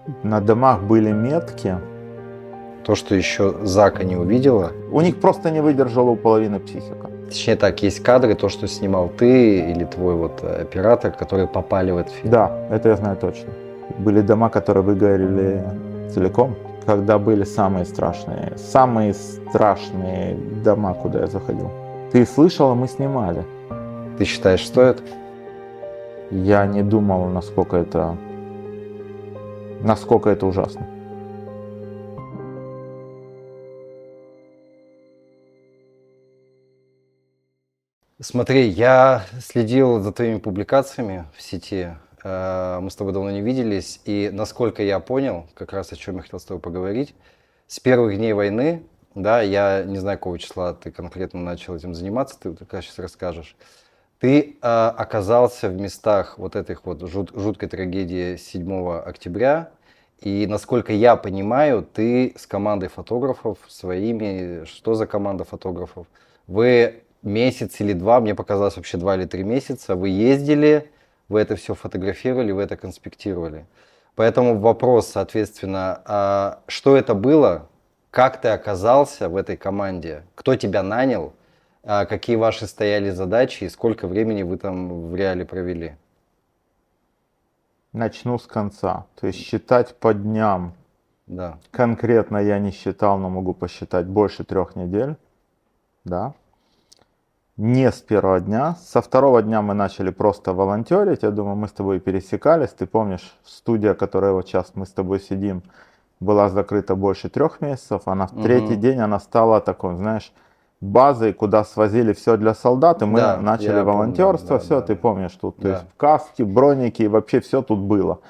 На домах были метки. То, что еще Зака не увидела. У них просто не выдержала у половины психика. Точнее так, есть кадры, то, что снимал ты или твой вот оператор, которые попали в этот фильм. Да, это я знаю точно. Были дома, которые выгорели целиком, когда были самые страшные дома, куда я заходил. Ты слышала, мы снимали. Ты считаешь, стоит? Я не думал, насколько это ужасно. Смотри, я следил за твоими публикациями в сети. Мы с тобой давно не виделись. И насколько я понял, как раз о чем я хотел с тобой поговорить, с первых дней войны, да, я не знаю, какого числа ты конкретно начал этим заниматься, ты как раз сейчас расскажешь. Ты оказался в местах вот этих вот жуткой трагедии 7 октября. И насколько я понимаю, ты с командой фотографов своими, что за команда фотографов? Вы месяц или два, мне показалось вообще 2 или 3 месяца, вы ездили, вы это все фотографировали, вы это конспектировали. Поэтому вопрос, соответственно, что это было, как ты оказался в этой команде, кто тебя нанял, какие ваши стояли задачи и сколько времени вы там в реале провели? Начну с конца. То есть считать по дням. Да. Конкретно я не считал, но могу посчитать больше 3 недель. Да. Не с первого дня. Со второго дня мы начали просто волонтерить. Я думаю, мы с тобой пересекались. Ты помнишь, студия, которая вот сейчас мы с тобой сидим, была закрыта больше 3 месяцев. Она в третий день она стала такой, знаешь, базой, куда свозили все для солдат. И мы Да, начали я помню, волонтерство. да, Все, да, ты да. помнишь тут. То Да. есть каски, броники, вообще все тут было.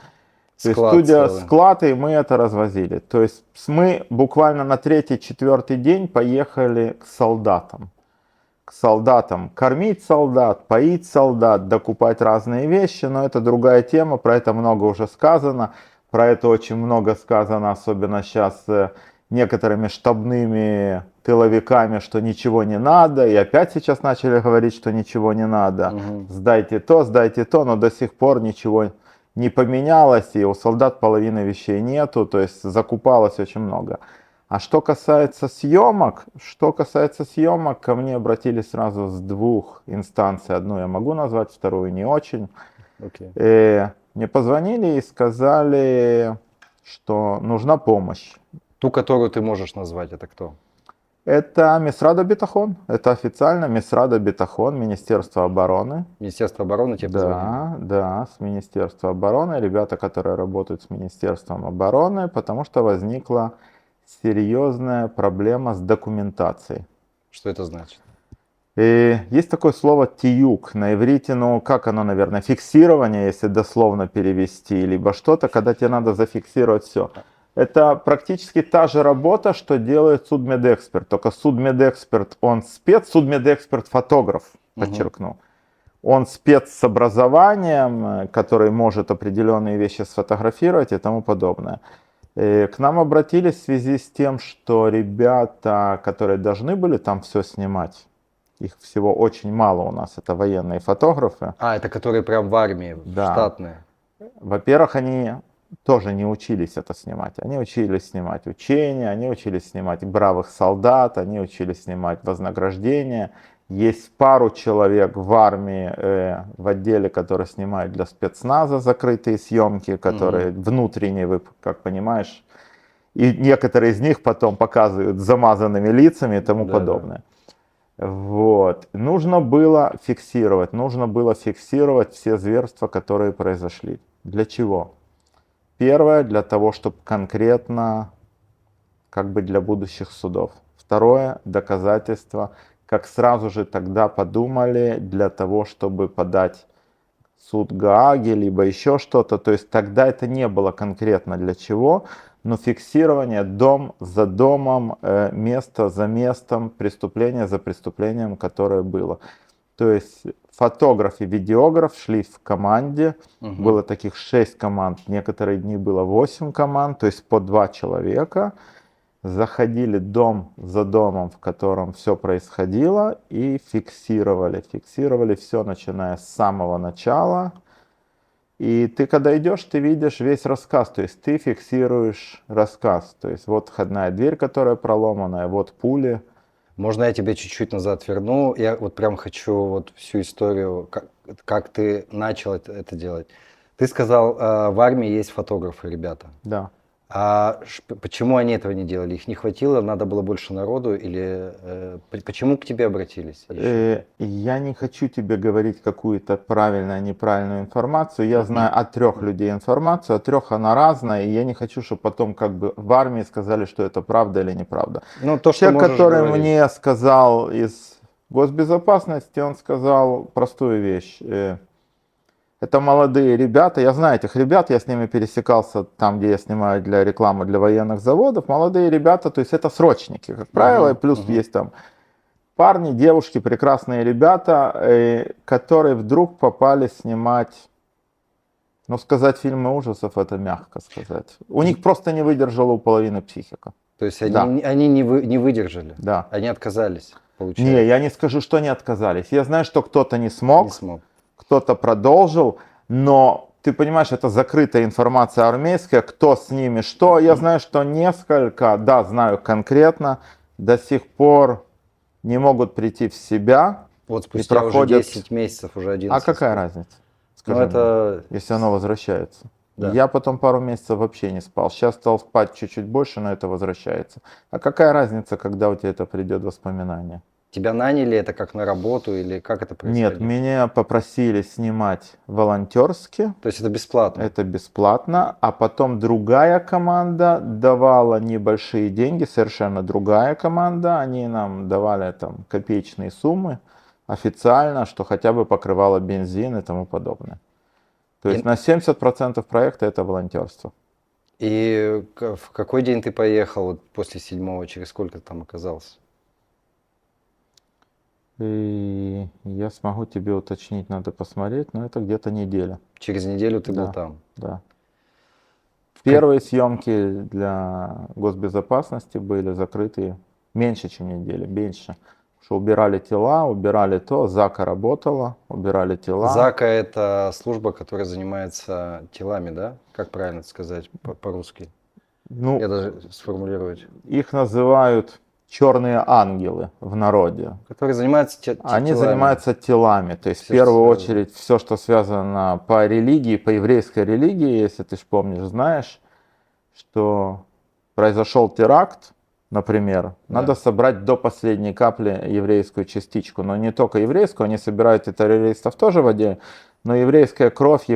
То есть Склад студия, целый. склад, и мы это развозили. То есть мы буквально на 3-4 день поехали к солдатам. К солдатам. Кормить солдат, поить солдат, докупать разные вещи, но это другая тема, про это много уже сказано. Про это очень много сказано, особенно сейчас некоторыми штабными тыловиками, что ничего не надо. И опять сейчас начали говорить, что ничего не надо. Сдайте то, но до сих пор ничего не поменялось, и у солдат половины вещей нету, то есть закупалось очень много. А что касается съемок, ко мне обратились сразу с 2 инстанций. Одну я могу назвать, вторую не очень. Мне позвонили и сказали, что нужна помощь. Ту, которую ты можешь назвать, это кто? Это Мисрат Битахон, это официально Мисрат Битахон, Министерство обороны. Министерство обороны тебе позвонило? Да, с Министерства обороны, ребята, которые работают с Министерством обороны, потому что возникла серьезная проблема с документацией. Что это значит? И есть такое слово тиюк на иврите, ну как оно, наверное, фиксирование, если дословно перевести, либо что-то, когда тебе надо зафиксировать все. Это практически та же работа, что делает судмедэксперт, только судмедэксперт, он спец, судмедэксперт фотограф, подчеркну. Он спец с образованием, который может определенные вещи сфотографировать и тому подобное. К нам обратились в связи с тем, что ребята, которые должны были там все снимать, их всего очень мало у нас, это военные фотографы. Это которые прям в армии, Да. штатные. Во-первых, они тоже не учились это снимать. Они учились снимать учения, они учились снимать бравых солдат, они учились снимать вознаграждения. Есть пару человек в армии, в отделе, которые снимают для спецназа закрытые съемки, которые внутренние, вы как понимаешь. И некоторые из них потом показывают с замазанными лицами и тому подобное. Вот. Нужно было фиксировать все зверства, которые произошли. Для чего? Первое, для того, чтобы конкретно, как бы для будущих судов. Второе, доказательство, как сразу же тогда подумали, для того, чтобы подать суд Гааги, либо еще что-то. То есть тогда это не было конкретно для чего, но фиксирование дом за домом, место за местом, преступление за преступлением, которое было. То есть фотограф и видеограф шли в команде, было таких 6 команд, некоторые дни было 8 команд, то есть по 2 человека, заходили дом за домом, в котором все происходило, и фиксировали все, начиная с самого начала, И ты когда идешь, ты видишь весь рассказ, то есть ты фиксируешь рассказ. То есть вот входная дверь, которая проломанная, вот пули. Можно я тебе чуть-чуть назад верну? Я вот прям хочу вот всю историю, как ты начал это делать. Ты сказал, в армии есть фотографы, ребята. Да. Почему они этого не делали? Их не хватило, надо было больше народу? Или почему к тебе обратились? Я не хочу тебе говорить какую-то правильную, неправильную информацию. Я знаю от 3 людей информацию, от 3 она разная, и я не хочу, чтобы потом как бы в армии сказали, что это правда или неправда. Ну, то, что Человек, можешь который говорить. мне сказал из госбезопасности, он сказал простую вещь. Это молодые ребята, я знаю этих ребят, я с ними пересекался там, где я снимаю для рекламы для военных заводов. Молодые ребята, то есть это срочники, как правило, и плюс есть там парни, девушки, прекрасные ребята, которые вдруг попали снимать, ну сказать фильмы ужасов, это мягко сказать. У них просто не выдержала у половины психика. То есть Да. они не выдержали? Да. Они отказались, получается? Не, я не скажу, что они отказались. Я знаю, что кто-то не смог. Не смог. Кто-то продолжил, но ты понимаешь, это закрытая информация армейская, кто с ними что. Я знаю, что несколько, да, знаю конкретно, до сих пор не могут прийти в себя. Вот спустя уже 10 месяцев, уже 11. А какая разница? Ну, Скажи это... мне, если оно возвращается. Да. Я потом пару месяцев вообще не спал. Сейчас стал спать чуть-чуть больше, но это возвращается. А какая разница, когда у тебя это придет воспоминание? Тебя наняли это как на работу или как это происходило? Нет, меня попросили снимать волонтерски. То есть это бесплатно? Это бесплатно, а потом другая команда давала небольшие деньги, совершенно другая команда, они нам давали там копеечные суммы официально, что хотя бы покрывало бензин и тому подобное. То есть на 70% проекта это волонтерство. И в какой день ты поехал вот после 7-го, через сколько ты там оказался? И я смогу тебе уточнить, надо посмотреть, но это где-то неделя. Через неделю ты был Да. там? Да. Первые съемки для госбезопасности были закрытые меньше, чем неделю, меньше. Что убирали тела, убирали то, Зака работала, убирали тела. Зака — это служба, которая занимается телами, да? Как правильно сказать по-русски? Ну, Я даже сформулировать. их называют черные ангелы в народе. Которые занимаются Они телами. занимаются телами, то есть Всё, в первую что очередь все, что связано по религии, по еврейской религии, если ты ж помнишь, знаешь, что произошел теракт, например, Да. надо собрать до последней капли еврейскую частичку, но не только еврейскую, они собирают и террористов тоже в отделе, но еврейская кровь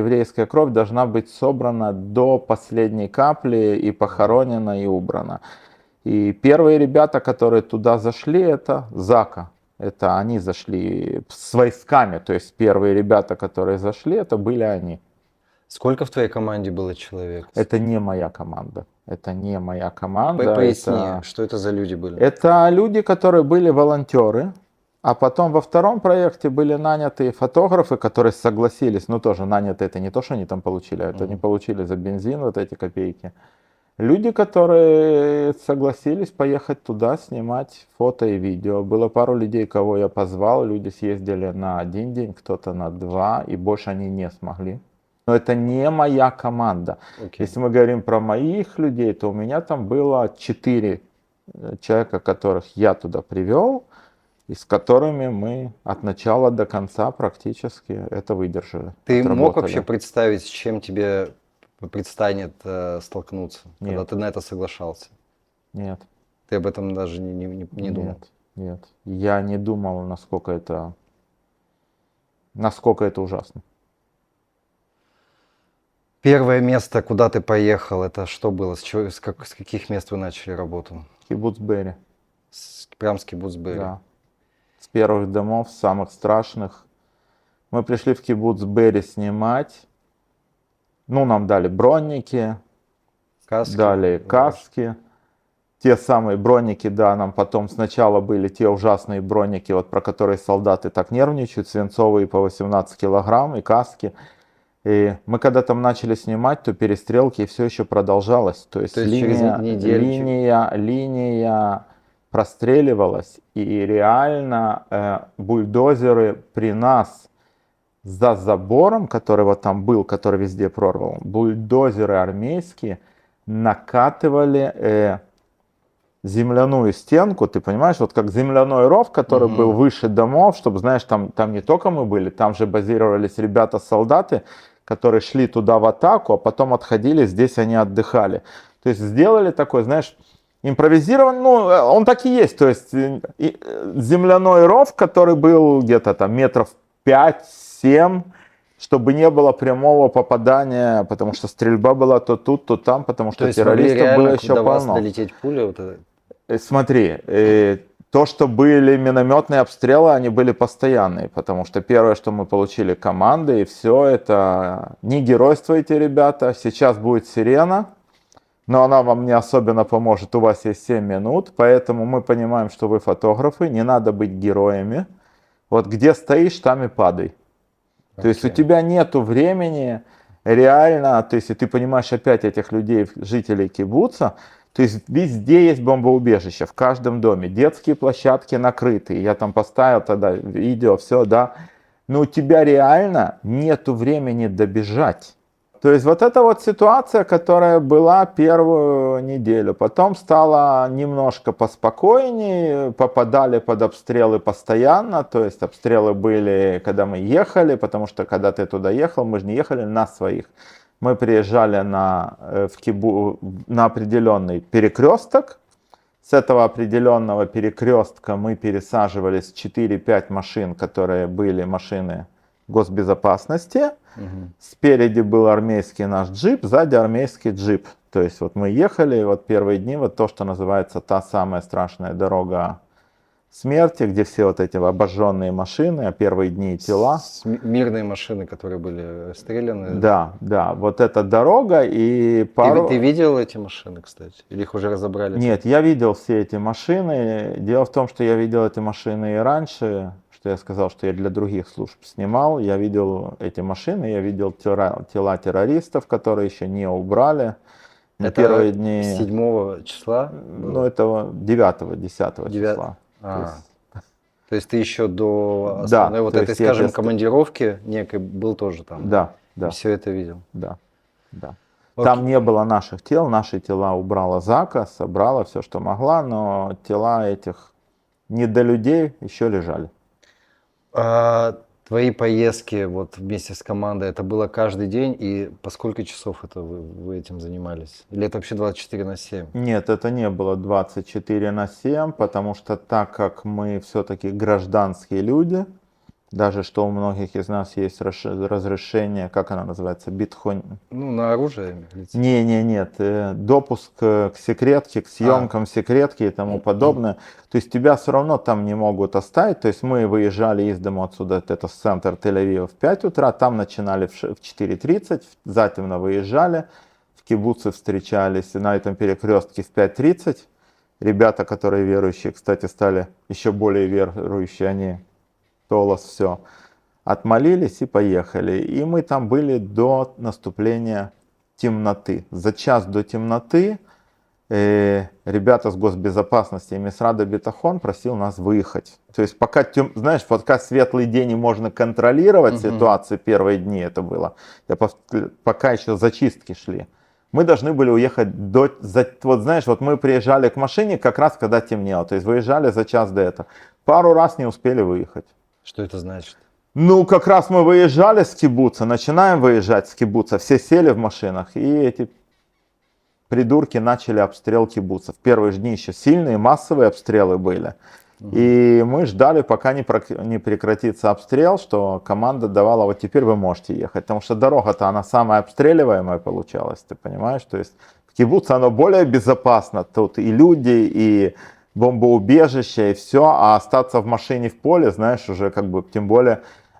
должна быть собрана до последней капли и похоронена и убрана. И первые ребята, которые туда зашли, это Зака. Это они зашли с войсками, то есть первые ребята, которые зашли, это были они. Сколько в твоей команде было человек? Это не моя команда. Это не моя команда. Поясни, что это за люди были? Это люди, которые были волонтеры, а потом во втором проекте были наняты фотографы, которые согласились, ну тоже наняты, это не то, что они там получили, а это они получили за бензин вот эти копейки. Люди, которые согласились поехать туда снимать фото и видео. Было пару людей, кого я позвал, люди съездили на 1 день, кто-то на 2, и больше они не смогли. Но это не моя команда. Окей. Если мы говорим про моих людей, то у меня там было 4 человека, которых я туда привел, и с которыми мы от начала до конца практически это выдержали. Ты мог отработали. вообще представить, с чем тебе предстанет столкнуться, когда Нет. ты на это соглашался? Нет. Ты об этом даже не думал? Нет. Я не думал, насколько это ужасно. Первое место, куда ты поехал, это что было? С каких мест вы начали работу? Кибуц Бери. Прям с Кибуц Бери? Да. С первых домов, самых страшных. Мы пришли в Кибуц Бери снимать. Ну, нам дали бронники, Каски? дали каски. Те самые броники, да, нам потом сначала были те ужасные броники, вот про которые солдаты так нервничают, свинцовые по 18 килограмм и каски. И мы когда там начали снимать, то перестрелки все еще продолжалось. То есть линия простреливалась, и реально бульдозеры при нас за забором, который вот там был, который везде прорвал, бульдозеры армейские накатывали земляную стенку, ты понимаешь, вот как земляной ров, который был выше домов, чтобы, знаешь, там не только мы были, там же базировались ребята-солдаты, которые шли туда в атаку, а потом отходили, здесь они отдыхали. То есть сделали такой, знаешь, импровизированный, ну, он так и есть, то есть земляной ров, который был где-то там метров 5-7, чтобы не было прямого попадания, потому что стрельба была то тут, то там, потому что террористов было еще до вас полно. долететь пуля? Вот это? Смотри, то, что были минометные обстрелы, они были постоянные, потому что первое, что мы получили команды, и все это, не геройствуйте, ребята, сейчас будет сирена, но она вам не особенно поможет, у вас есть 7 минут, поэтому мы понимаем, что вы фотографы, не надо быть героями, вот где стоишь, там и падай. То есть у тебя нету времени реально, то есть и ты понимаешь опять этих людей, жителей кибуца, то есть везде есть бомбоубежище, в каждом доме, детские площадки накрыты, я там поставил тогда видео, все, да, но у тебя реально нету времени добежать. То есть вот эта вот ситуация, которая была первую неделю, потом стало немножко поспокойнее, попадали под обстрелы постоянно, то есть обстрелы были, когда мы ехали, потому что когда ты туда ехал, мы же не ехали на своих. Мы приезжали на определенный перекресток, с этого определенного перекрестка мы пересаживались 4-5 машин, которые были машины госбезопасности. Спереди был армейский наш джип, сзади армейский джип. То есть вот мы ехали, вот первые дни, вот то, что называется та самая страшная дорога смерти, где все вот эти обожженные машины, а первые дни тела. Мирные машины, которые были расстреляны. Да, да, вот эта дорога и пару... Ты видел эти машины, кстати? Или их уже разобрали? Нет, я видел все эти машины. Дело в том, что я видел эти машины и раньше, что я сказал, что я для других служб снимал. Я видел эти машины, я видел тела террористов, которые еще не убрали. На Это первые дни... 7 числа? Ну, это 9-10 числа. То есть ты еще до Да, основной вот этой, скажем, я... командировки некой был тоже там? Да, да. И все это видел? Да, да. Окей. Там не было наших тел, наши тела убрала Зака, собрала все, что могла, но тела этих недолюдей еще лежали. Твои поездки вот вместе с командой, это было каждый день, и по сколько часов это вы этим занимались? Или это вообще 24/7? Нет, это не было 24/7, потому что так как мы все-таки гражданские люди, даже что у многих из нас есть разрешение, как она называется, битхон... Ну, на оружие? Нет, допуск к секретке, к съемкам секретки и тому подобное. То есть тебя все равно там не могут оставить. То есть мы выезжали из дома отсюда, это центр Тель-Авива, в 5 утра, там начинали в 4:30, затемно выезжали, в кибуце встречались на этом перекрестке в 5:30. Ребята, которые верующие, кстати, стали еще более верующие, они толос, все, отмолились и поехали. И мы там были до наступления темноты. За час до темноты ребята с госбезопасности и Мисрада Битахон просил нас выехать. То есть пока, знаешь, пока светлый день и можно контролировать ситуацию, первые дни это было, пока еще зачистки шли, мы должны были уехать вот знаешь, вот мы приезжали к машине как раз когда темнело, то есть выезжали за час до этого. Пару раз не успели выехать. Что это значит? Ну, как раз мы выезжали с кибуца, начинаем выезжать с кибуца, все сели в машинах, и эти придурки начали обстрел кибуца. В первые дни еще сильные массовые обстрелы были. И мы ждали, пока не прекратится обстрел, что команда давала, вот теперь вы можете ехать. Потому что дорога-то она самая обстреливаемая получалась, ты понимаешь? То есть в кибуце оно более безопасно, тут и люди, и бомбоубежище, и все, а остаться в машине в поле, знаешь, уже как бы, тем более,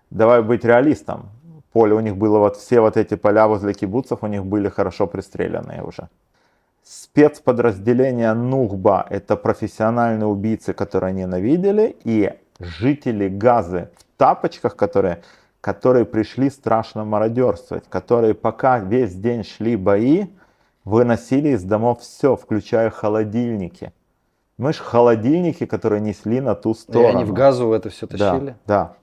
давай быть реалистом. Поле у них было, вот все вот эти поля возле кибуцев у них были хорошо пристреленные уже. Спецподразделение Нухба — это профессиональные убийцы, которые ненавидели, и жители Газы в тапочках, которые пришли страшно мародерствовать, которые пока весь день шли бои, выносили из домов все, включая холодильники. Понимаешь, холодильники, которые несли на ту сторону. И они в Газу это все тащили? Да.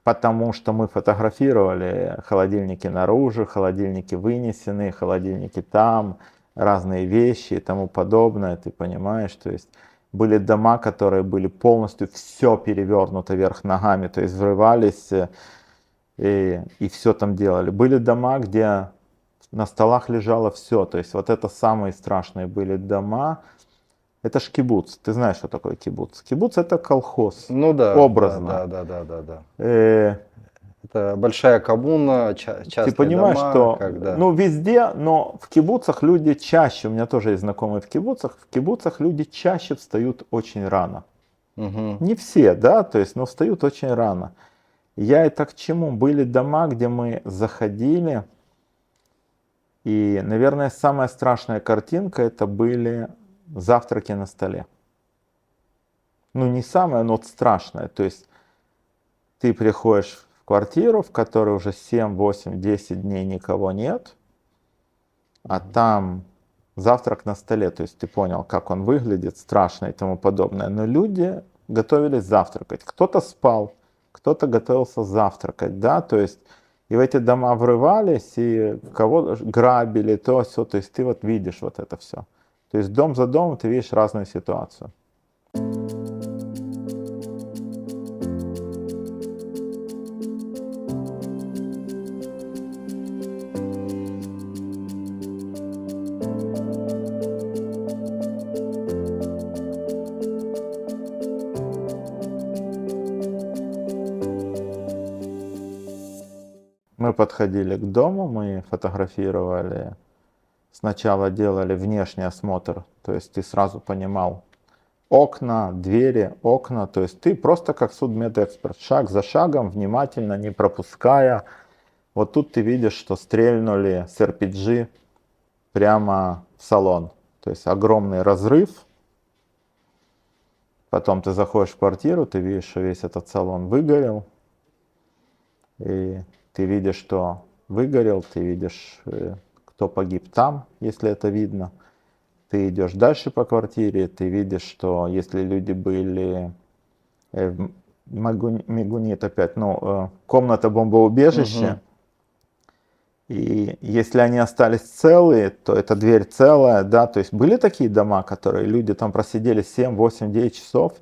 потому что мы фотографировали холодильники наружу, холодильники вынесены, холодильники там, разные вещи и тому подобное, ты понимаешь, то есть были дома, которые были полностью все перевернуто вверх ногами, то есть взрывались и все там делали. Были дома, где на столах лежало все, то есть вот это самые страшные были дома. Это ж кибуц, ты знаешь, что такое кибуц? Кибуц это колхоз, Ну да, да, образно. да, да, да, да, да. Э, Это большая коммуна, Ты частные понимаешь, дома, что, когда... ну, везде, но в кибуцах люди чаще, у меня тоже есть знакомые в кибуцах люди чаще встают очень рано. Мгм. Не все, да, то есть, но встают очень рано. Я это к чему? Были дома, где мы заходили, и, наверное, самая страшная картинка это были завтраки на столе. Ну, не самое, но вот страшное. То есть ты приходишь в квартиру, в которой уже 7, 8, 10 дней никого нет, а там завтрак на столе, то есть ты понял, как он выглядит, страшно и тому подобное. Но люди готовились завтракать. Кто-то спал, кто-то готовился завтракать, да, то есть и в эти дома врывались, и кого грабили, то все, то есть ты вот видишь вот это все. То есть дом за домом ты видишь разную ситуацию. Мы подходили к дому, мы фотографировали, сначала делали внешний осмотр, то есть ты сразу понимал окна, двери, окна, то есть ты просто как судмедэксперт, шаг за шагом, внимательно, не пропуская. Вот тут ты видишь, что стрельнули с РПГ прямо в салон, то есть огромный разрыв. Потом ты заходишь в квартиру, ты видишь, что весь этот салон выгорел, и ты видишь, что выгорел, ты видишь, кто погиб там, если это видно. Ты идешь дальше по квартире, ты видишь, что если люди были Мигунит опять, ну, комната бомбоубежища, Мгм. и если они остались целые, то эта дверь целая, да, то есть были такие дома, которые люди там просидели 7, 8, 9 часов,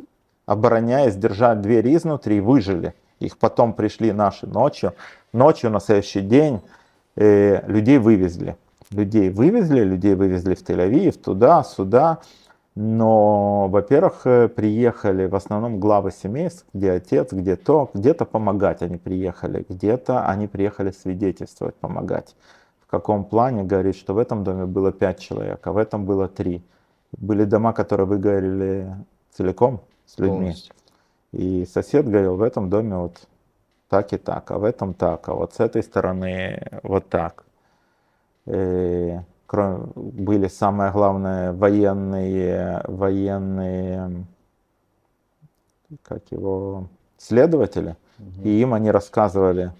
обороняясь, держать дверь изнутри и выжили. Их потом пришли наши ночью на следующий день людей вывезли. Людей вывезли в Тель-Авив, туда, сюда. Но, во-первых, приехали в основном главы семейств, где отец, где то, где-то помогать они приехали, где-то они приехали свидетельствовать, помогать. В каком плане говорит, что в этом доме было 5 человек, а в этом было 3. Были дома, которые выгорели целиком с людьми. Полностью. И сосед говорил, в этом доме вот так и так, а в этом так, а вот с этой стороны вот так. Были самое главное военные, как его, следователи, и Мгм. им они рассказывали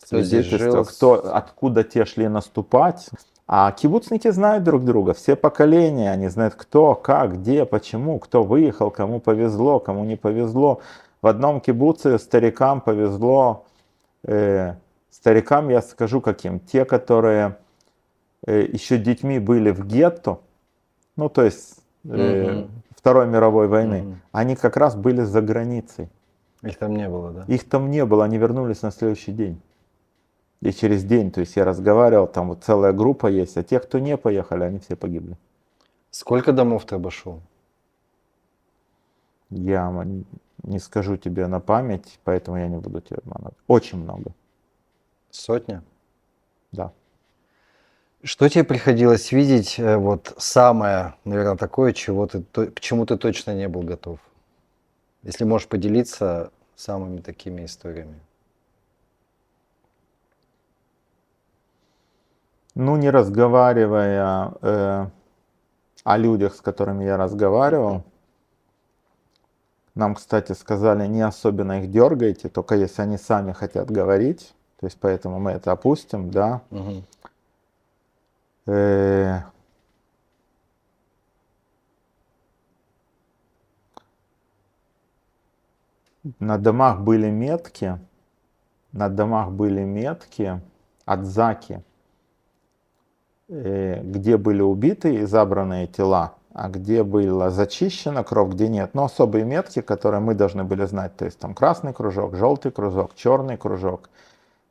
Кто здесь свидетельства, жил? кто, откуда те шли наступать. А кибуцники знают друг друга, все поколения, они знают кто, как, где, почему, кто выехал, кому повезло, кому не повезло. В одном кибуце старикам повезло, старикам я скажу каким, те, которые еще детьми были в гетто, ну то есть Мгм. Второй мировой войны, Мгм. они как раз были за границей. Их там не было, да? Их там не было, они вернулись на следующий день. И через день, то есть я разговаривал, там вот целая группа есть, а те, кто не поехали, они все погибли. Сколько домов ты обошел? Я не скажу тебе на память, поэтому я не буду тебя обманывать. Очень много, Сотня? да. Что тебе приходилось видеть, вот самое, наверное, такое, к чему ты точно не был готов? Если можешь поделиться самыми такими историями. Ну, не разговаривая о людях, с которыми я разговаривал, нам, кстати, сказали, не особенно их дергайте, только если они сами хотят говорить. То есть поэтому мы это опустим, да. Мгм. Э, на домах были метки, от Заки, где были убиты и забранные тела, а где была зачищена кровь, где нет. Но особые метки, которые мы должны были знать, то есть там красный кружок, желтый кружок, черный кружок.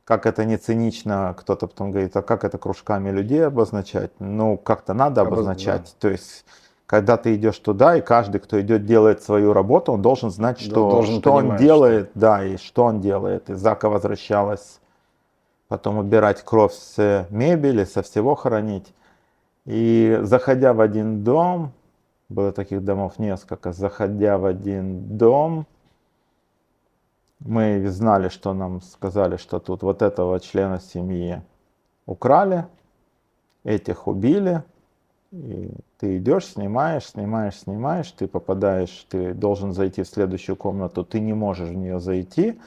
Как это не цинично, кто-то потом говорит, а как это кружками людей обозначать? Ну, как-то надо обозначать. То есть, когда ты идешь туда, и каждый, кто идет, делает свою работу, он должен знать, Должен что он понимать, делает, да, и что он делает. И Зака возвращалась потом убирать кровь с мебели, со всего хоронить. И заходя в один дом, было таких домов несколько, заходя в один дом, мы знали, что нам сказали, что тут вот этого члена семьи украли, этих убили. И ты идешь, снимаешь, ты попадаешь, ты должен зайти в следующую комнату, ты не можешь в нее зайти,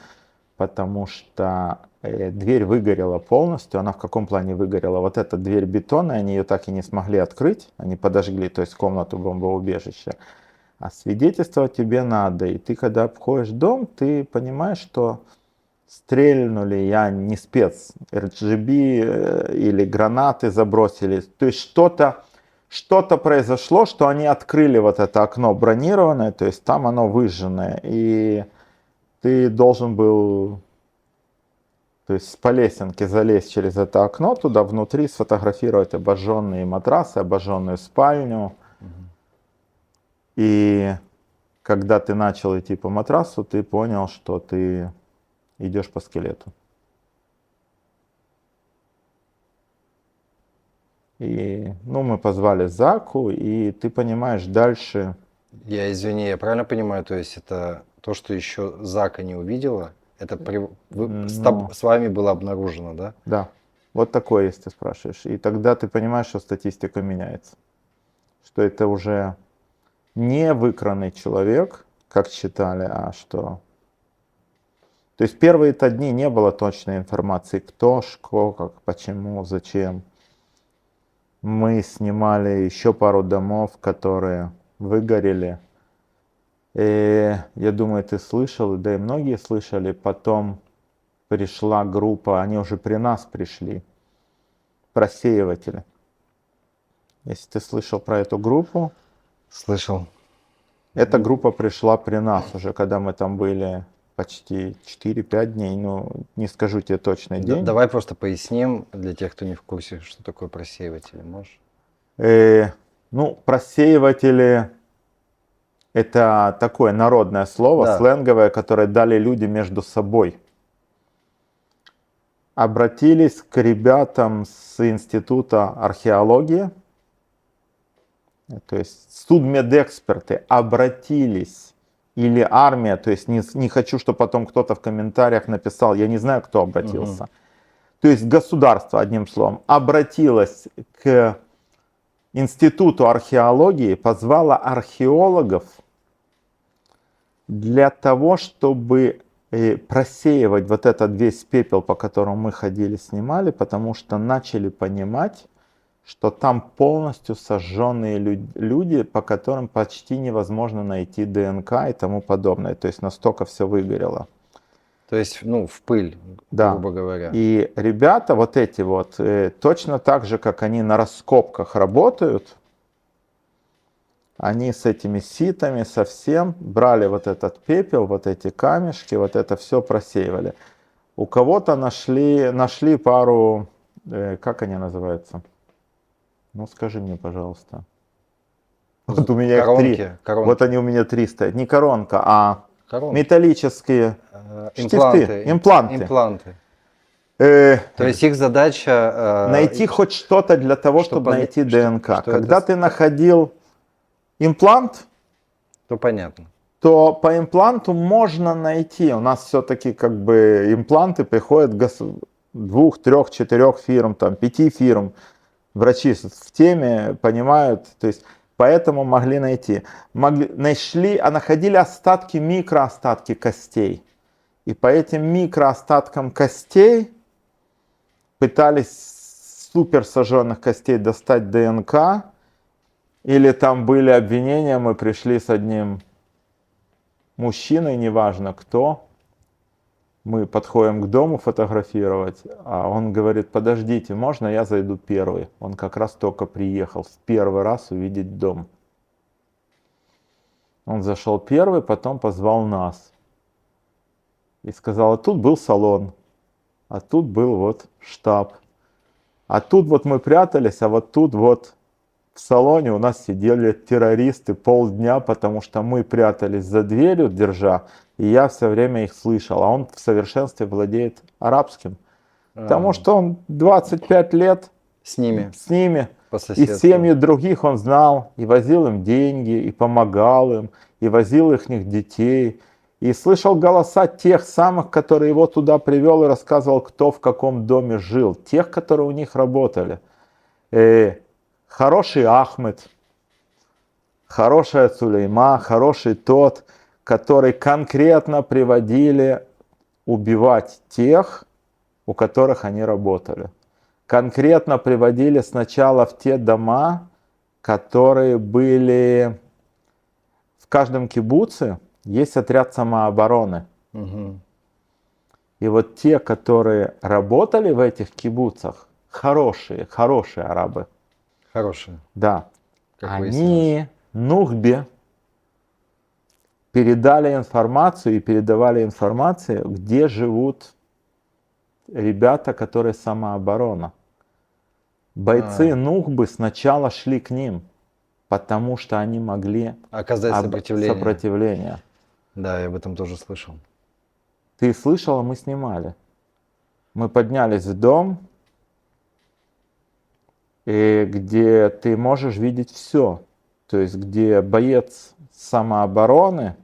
потому что дверь выгорела полностью. Она в каком плане выгорела? Вот эта дверь бетонная, они ее так и не смогли открыть, они подожгли, то есть комнату бомбоубежища. А свидетельствовать тебе надо. И ты, когда обходишь дом, ты понимаешь, что стрельнули, я не спец, RGB или гранаты забросили. То есть что-то произошло, что они открыли вот это окно бронированное, то есть там оно выжженное. И ты должен был, то есть по лесенке залезть через это окно, туда внутри сфотографировать обожженные матрасы, обожженную спальню. И когда ты начал идти по матрасу, ты понял, что ты идешь по скелету. И, ну, мы позвали Заку, и ты понимаешь, дальше... Извини, я правильно понимаю, то есть это то, что еще Зака не увидела, это с вами было обнаружено, да? Да, вот такое, если ты спрашиваешь. И тогда ты понимаешь, что статистика меняется. Что это уже не выкранный человек, как считали, а что... То есть первые-то дни не было точной информации, кто, что, как, почему, зачем. Мы снимали еще пару домов, которые выгорели. И я думаю, ты слышал, да и многие слышали. Потом пришла группа, они уже при нас пришли, просеиватели. Если ты слышал про эту группу. Слышал. Эта группа пришла при нас уже, когда мы там были почти 4-5 дней. Ну, не скажу тебе точный день. Давай просто поясним для тех, кто не в курсе, что такое просеиватели, можешь? Ну, просеиватели — это такое народное слово, Да. сленговое, которое дали люди между собой. Обратились к ребятам с Института археологии, то есть судмедэксперты обратились, или армия, то есть не хочу, чтобы потом кто-то в комментариях написал, я не знаю, кто обратился. То есть государство, одним словом, обратилось к Институту археологии, позвало археологов для того, чтобы просеивать вот этот весь пепел, по которому мы ходили, снимали, потому что начали понимать, что там полностью сожженные люди, по которым почти невозможно найти ДНК и тому подобное. То есть настолько все выгорело. То есть, ну, в пыль, да. грубо говоря. И ребята вот эти вот, точно так же, как они на раскопках работают, они с этими ситами совсем брали вот этот пепел, вот эти камешки, вот это все просеивали. У кого-то нашли пару, как они называются? Ну скажи мне, пожалуйста. Вот у меня коронки, их 3. Коронки. Вот они у меня 3 стоят. Не коронка, а Коронки. Металлические штифты, импланты. То есть их задача... найти хоть что-то для того, чтобы найти ДНК. Когда ты находил имплант, то понятно. То по импланту можно найти. У нас все-таки как бы импланты приходят 2, 3, 4 фирм, там, 5 фирм. Врачи в теме понимают, то есть поэтому могли найти. Находили остатки, микроостатки костей. И по этим микроостаткам костей пытались супер сожженных костей достать ДНК. Или там были обвинения, мы пришли с одним мужчина, и неважно кто. Мы подходим к дому фотографировать, а он говорит: подождите, можно я зайду первый? Он как раз только приехал в первый раз увидеть дом. Он зашел первый, потом позвал нас. И сказал: а тут был салон, а тут был вот штаб. А тут вот мы прятались, а вот тут вот в салоне у нас сидели террористы полдня, потому что мы прятались за дверью, держа, и я все время их слышал. А он в совершенстве владеет арабским, потому что он 25 лет С ними, с ними. по И соседству. семьи других он знал, и возил им деньги, и помогал им, и возил их детей. И слышал голоса тех самых, которые его туда привел, и рассказывал, кто в каком доме жил. Тех, которые у них работали. Хороший Ахмед, хорошая Сулейма, хороший тот, который конкретно приводили убивать тех, у которых они работали. Конкретно приводили сначала в те дома, которые были в каждом кибуце. Есть отряд самообороны. Мгм. И вот те, которые работали в этих кибуцах, хорошие арабы, Хорошие, да, как выяснилось. они Нухбе передали информацию и передавали информацию, где живут ребята, которые самооборона. Бойцы Нухбы сначала шли к ним, потому что они могли Оказать сопротивление. сопротивление. Да, я об этом тоже слышал. Ты слышала, мы снимали. Мы поднялись в дом, где ты можешь видеть все. То есть, где боец самообороны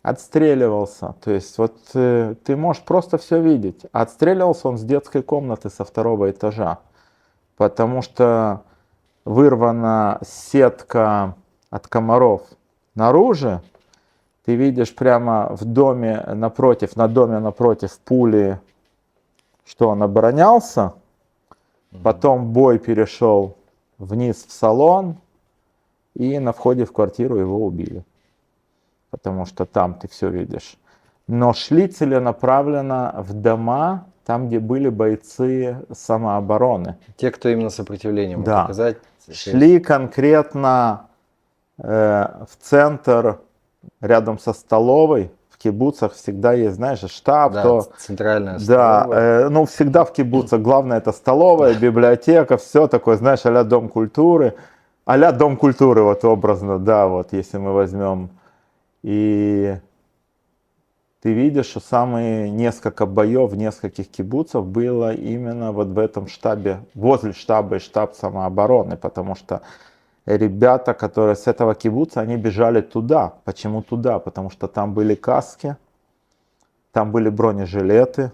отстреливался. То есть, вот ты можешь просто все видеть. Отстреливался он с детской комнаты со 2-го этажа. Потому что вырвана сетка от комаров наружу. Ты видишь прямо в доме напротив, на доме напротив пули, что он оборонялся. Потом бой перешел вниз в салон, и на входе в квартиру его убили. Потому что там ты все видишь. Но шли целенаправленно в дома, там, где были бойцы самообороны. Те, кто именно сопротивление мог Да. оказать. Шли конкретно в центр, рядом со столовой. В кибуцах всегда есть, знаешь, штаб. Да, центральная Да, столовая. ну всегда в кибуцах главное это столовая, библиотека, все такое, знаешь, а-ля Дом культуры. А-ля Дом культуры, вот образно, да, вот если мы возьмем. И ты видишь, что самые несколько боев в нескольких кибуцах было именно вот в этом штабе, возле штаба и штаб самообороны, потому что ребята, которые с этого кибуца, они бежали туда. Почему туда? Потому что там были каски, там были бронежилеты.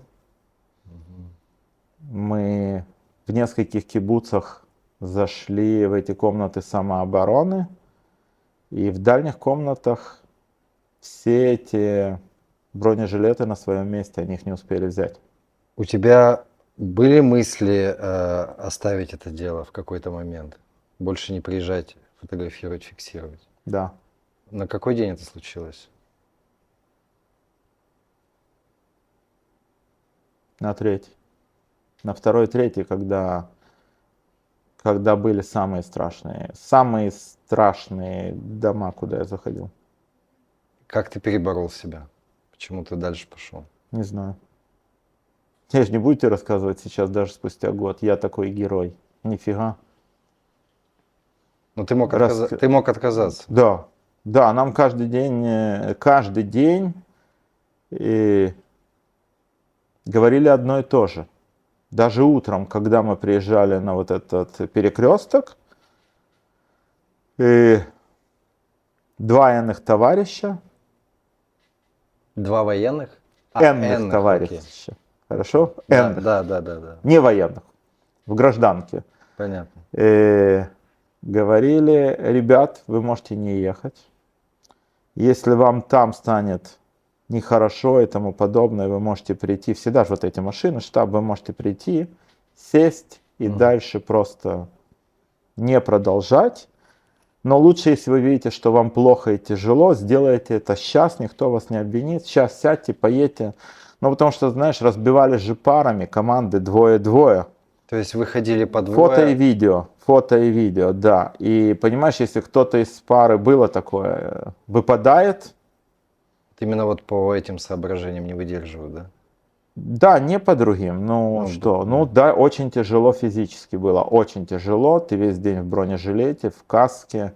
Мы в нескольких кибуцах зашли в эти комнаты самообороны. И в дальних комнатах все эти бронежилеты на своем месте, они их не успели взять. У тебя были мысли оставить это дело в какой-то момент? Больше не приезжать, фотографировать, фиксировать? Да. На какой день это случилось? На третий. На второй, третий, когда были самые страшные дома, куда я заходил. Как ты переборол себя? Почему ты дальше пошел? Не знаю. Я же не буду тебе рассказывать сейчас, даже спустя год. Я такой герой. Нифига. Ну ты мог отказаться. Да. Да, нам каждый день говорили одно и то же. Даже утром, когда мы приезжали на вот этот перекресток, 2 военных товарища. 2 военных? Энных товарища. Окей. Хорошо? Да, Энных. да. Не военных. В гражданке. Понятно. Говорили: ребят, вы можете не ехать. Если вам там станет нехорошо и тому подобное, вы можете прийти. Всегда же вот эти машины, штаб, вы можете прийти, сесть и дальше просто не продолжать. Но лучше, если вы видите, что вам плохо и тяжело, сделайте это сейчас, никто вас не обвинит. Сейчас сядьте, поедьте. Ну, потому что, знаешь, разбивались же парами, команды двое-двое. То есть вы ходили по Фото и видео, да. И понимаешь, если кто-то из пары было такое, выпадает, именно вот по этим соображениям не выдерживают, да? да, не по другим, ну Ну, что, да. ну да, очень тяжело физически было, очень тяжело, ты весь день в бронежилете, в каске,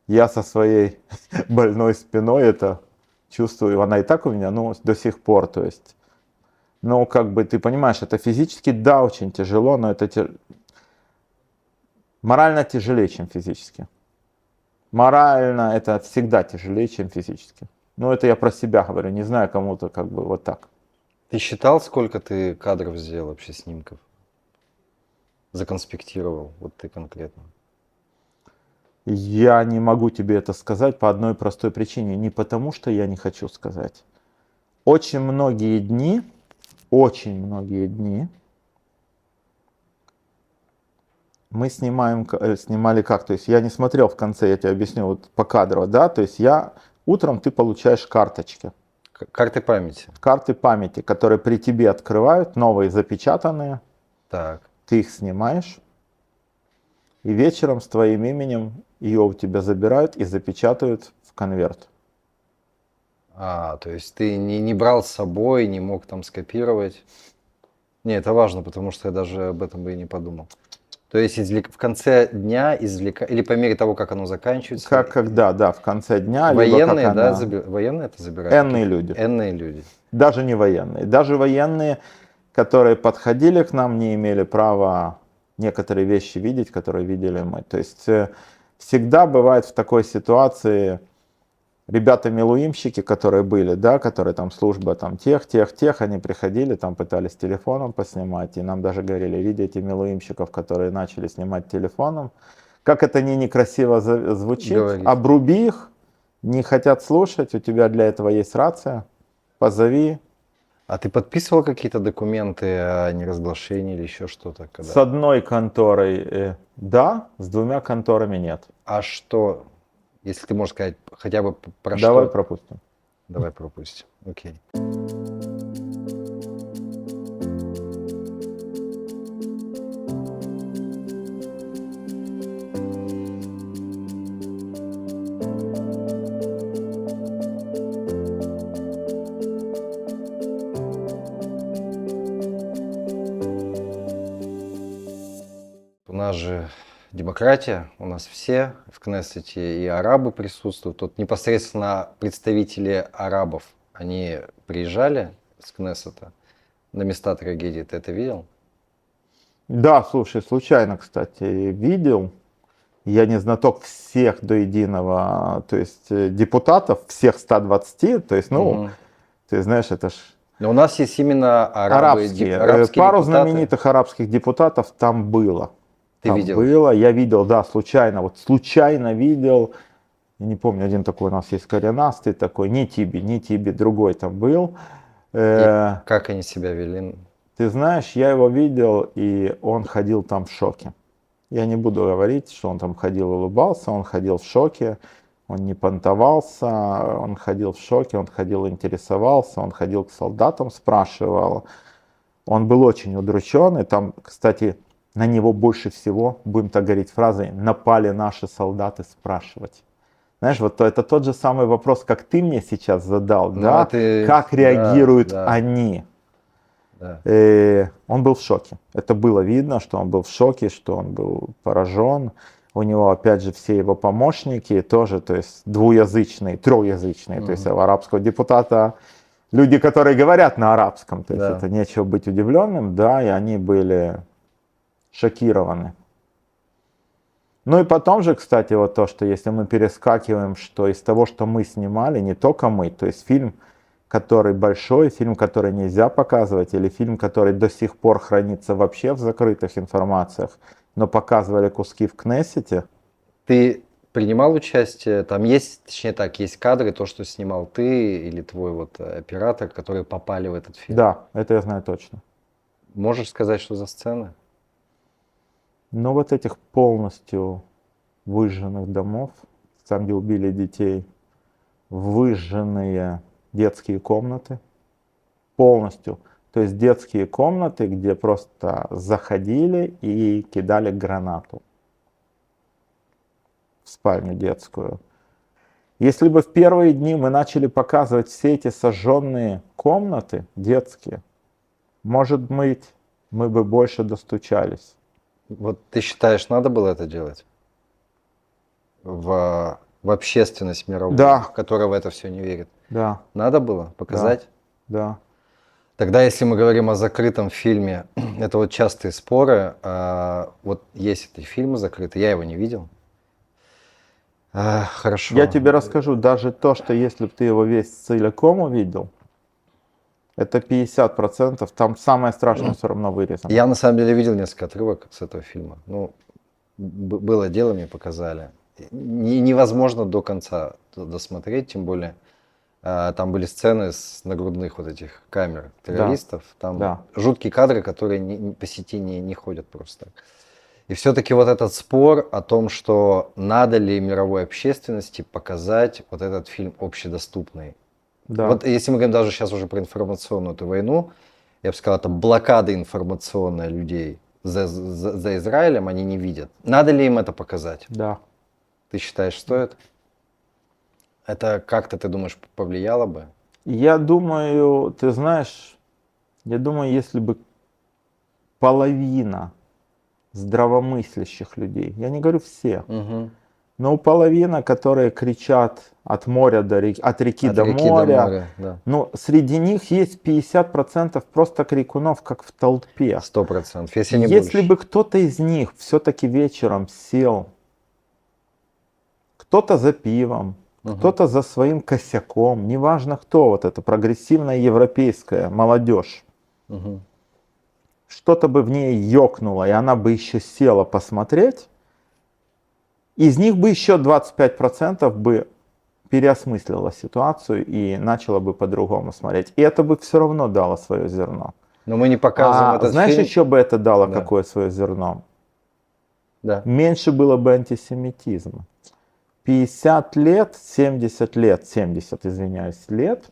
я со своей больной спиной это чувствую, она и так у меня, ну, до сих пор, то есть, ну, как бы, ты понимаешь, это физически, да, очень тяжело, но это морально тяжелее, чем физически. Морально это всегда тяжелее, чем физически. Ну, это я про себя говорю, не знаю, кому-то как бы вот так. Ты считал, сколько ты кадров сделал вообще, снимков? Законспектировал, вот ты конкретно. Я не могу тебе это сказать по одной простой причине. Не потому, что я не хочу сказать. Очень многие дни мы снимали как? То есть я не смотрел в конце, я тебе объясню вот по кадру, да? То есть утром ты получаешь карточки. Карты памяти. Карты памяти, которые при тебе открывают, новые запечатанные. Так. Ты их снимаешь. И вечером с твоим именем ее у тебя забирают и запечатают в конверт. То есть ты не брал с собой, не мог там скопировать. Не, это важно, потому что я даже об этом бы и не подумал. То есть в конце дня или по мере того, как оно заканчивается. Как когда, да, в конце дня, либо как Военные, да, она... военные это забирают? Энные люди. Энные люди. Даже не военные. Даже военные, которые подходили к нам, не имели права некоторые вещи видеть, которые видели мы. То есть всегда бывает в такой ситуации ребята-милуимщики, которые были, да, которые там служба там тех, они приходили, там пытались телефоном поснимать, и нам даже говорили, видите милуимщиков, которые начали снимать телефоном, как это некрасиво звучит, Говорить. обруби их, не хотят слушать, у тебя для этого есть рация, позови. А ты подписывал какие-то документы о неразглашении или еще что-то? С одной конторой да, с двумя конторами нет. А что, если ты можешь сказать хотя бы про что? Давай пропустим. Давай пропустим. Окей. У нас же демократия, у нас все в Кнессете и арабы присутствуют. Тут непосредственно представители арабов, они приезжали с Кнессета на места трагедии. Ты это видел? Да, слушай, случайно, кстати, видел. Я не знаток всех до единого, то есть депутатов, всех 120, то есть, ну, ты знаешь, это ж... Но у нас есть именно арабские Пару депутаты. знаменитых арабских депутатов там было. Ты там видел? было, я видел, да, случайно, вот случайно видел. Я не помню, один такой у нас есть коренастый такой, не Тиби, другой там был. И как они себя вели? Ты знаешь, я его видел, и он ходил там в шоке. Я не буду говорить, что он там ходил, улыбался, он ходил в шоке, он не понтовался, он ходил в шоке, он ходил, интересовался, он ходил к солдатам, спрашивал. Он был очень удручен, и там, кстати, на него больше всего, будем так говорить фразой, напали наши солдаты спрашивать. Знаешь, вот это тот же самый вопрос, как ты мне сейчас задал, да? Как реагируют они? Да. Он был в шоке. Это было видно, что он был в шоке, что он был поражен. У него, опять же, все его помощники тоже, то есть двуязычные, троязычные, то есть у арабского депутата люди, которые говорят на арабском, то есть это нечего быть удивленным, да, и они были шокированы. Ну и потом же, кстати, вот то, что если мы перескакиваем, что из того, что мы снимали, не только мы, то есть фильм, который большой, фильм, который нельзя показывать, или фильм, который до сих пор хранится вообще в закрытых информациях, но показывали куски в Кнессете. Ты принимал участие? Там есть, точнее так, есть кадры, то, что снимал ты или твой вот оператор, которые попали в этот фильм? Да, это я знаю точно. Можешь сказать, что за сцены? Ну вот этих полностью выжженных домов, там, где убили детей, выжженные детские комнаты полностью. То есть детские комнаты, где просто заходили и кидали гранату в спальню детскую. Если бы в первые дни мы начали показывать все эти сожженные комнаты детские, может быть, мы бы больше достучались. Вот ты считаешь, надо было это делать? В общественность мировую, Да. которая в это все не верит. Да, Надо было показать? да. Тогда, если мы говорим о закрытом фильме, это вот частые споры. Вот есть эти фильмы закрытые, я его не видел. Хорошо. Я тебе расскажу, даже то, что если бы ты его весь целиком увидел, это 50%, там самое страшное все равно вырезано. Я на самом деле видел несколько отрывок с этого фильма. Ну, было дело, мне показали. Невозможно до конца досмотреть, тем более там были сцены с нагрудных вот этих камер террористов. Там да. жуткие кадры, которые по сети не ходят просто. И все-таки вот этот спор о том, что надо ли мировой общественности показать вот этот фильм общедоступный. Да. Вот если мы говорим даже сейчас уже про информационную эту войну, я бы сказал, это блокада информационная людей за Израилем, они не видят. Надо ли им это показать? Да. Ты считаешь, стоит? Это как-то, ты думаешь, повлияло бы? Я думаю, ты знаешь, если бы половина здравомыслящих людей, я не говорю все, но половина, которые кричат от моря до реки, от реки до моря, да. ну, среди них есть 50% просто крикунов, как в толпе. 100%. Если не Если больше. бы кто-то из них все-таки вечером сел, кто-то за пивом, кто-то за своим косяком, неважно кто, вот эта прогрессивная европейская молодежь, что-то бы в ней ёкнуло, и она бы еще села посмотреть, из них бы еще 25% бы переосмыслила ситуацию и начала бы по-другому смотреть. И это бы все равно дало свое зерно. Но мы не показываем этот знаешь, фильм. еще бы это дало Да. какое свое зерно? Да. Меньше было бы антисемитизма. 50 лет, 70 лет, 70, извиняюсь, лет,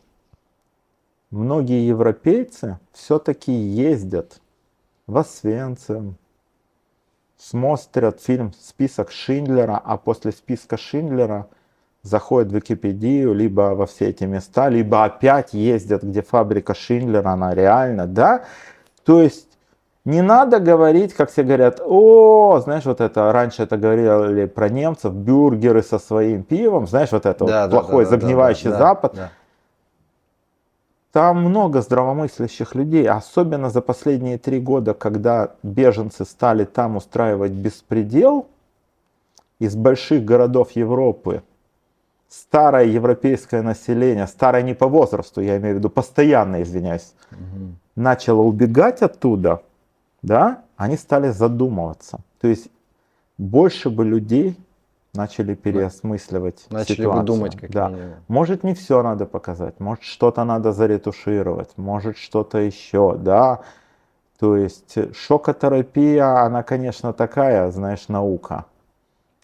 многие европейцы все-таки ездят в Освенцим, смотрят фильм «Список Шиндлера», а после списка Шиндлера заходят в Википедию, либо во все эти места, либо опять ездят, где фабрика Шиндлера, она реально, да? То есть не надо говорить, как все говорят, знаешь, вот это, раньше это говорили про немцев, бюргеры со своим пивом, знаешь, вот это Да, вот плохой загнивающий Запад. Да. Там много здравомыслящих людей, особенно за последние 3 года, когда беженцы стали там устраивать беспредел, из больших городов Европы старое европейское население, старое не по возрасту, я имею в виду постоянно, извиняюсь, начало убегать оттуда, да, они стали задумываться. То есть больше бы людей начали переосмысливать Начали ситуацию. бы думать, как да. минимум. Может, не все надо показать, может, что-то надо заретушировать, может, что-то еще, да. То есть шокотерапия, она, конечно, такая, знаешь, наука.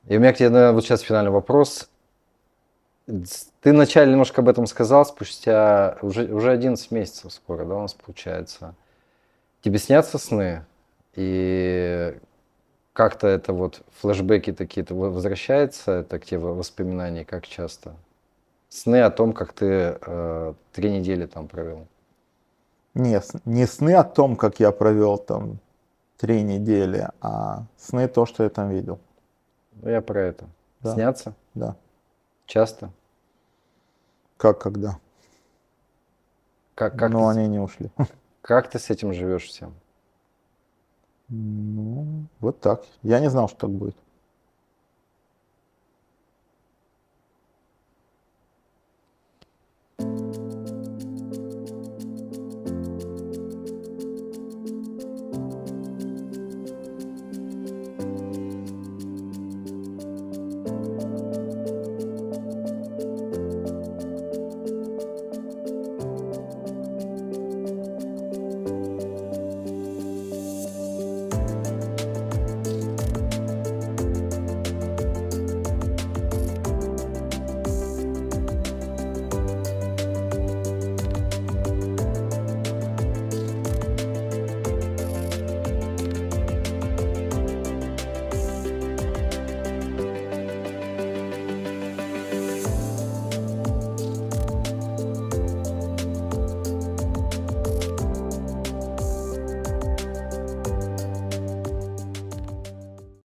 И у меня к тебе, наверное, вот сейчас финальный вопрос. Ты вначале немножко об этом сказал, спустя уже 11 месяцев скоро, да, у нас получается. Тебе снятся сны? И как-то это вот флешбеки такие-то возвращается, это к тебе воспоминания, как часто? Сны о том, как ты 3 недели там провел. Не сны о том, как я провел там 3 недели, а сны то, что я там видел. Ну, я про это. Да. Снятся? Да. Часто? Как когда? Но ты, они не ушли. как ты с этим живешь всем? Ну, вот так. Я не знал, что так будет.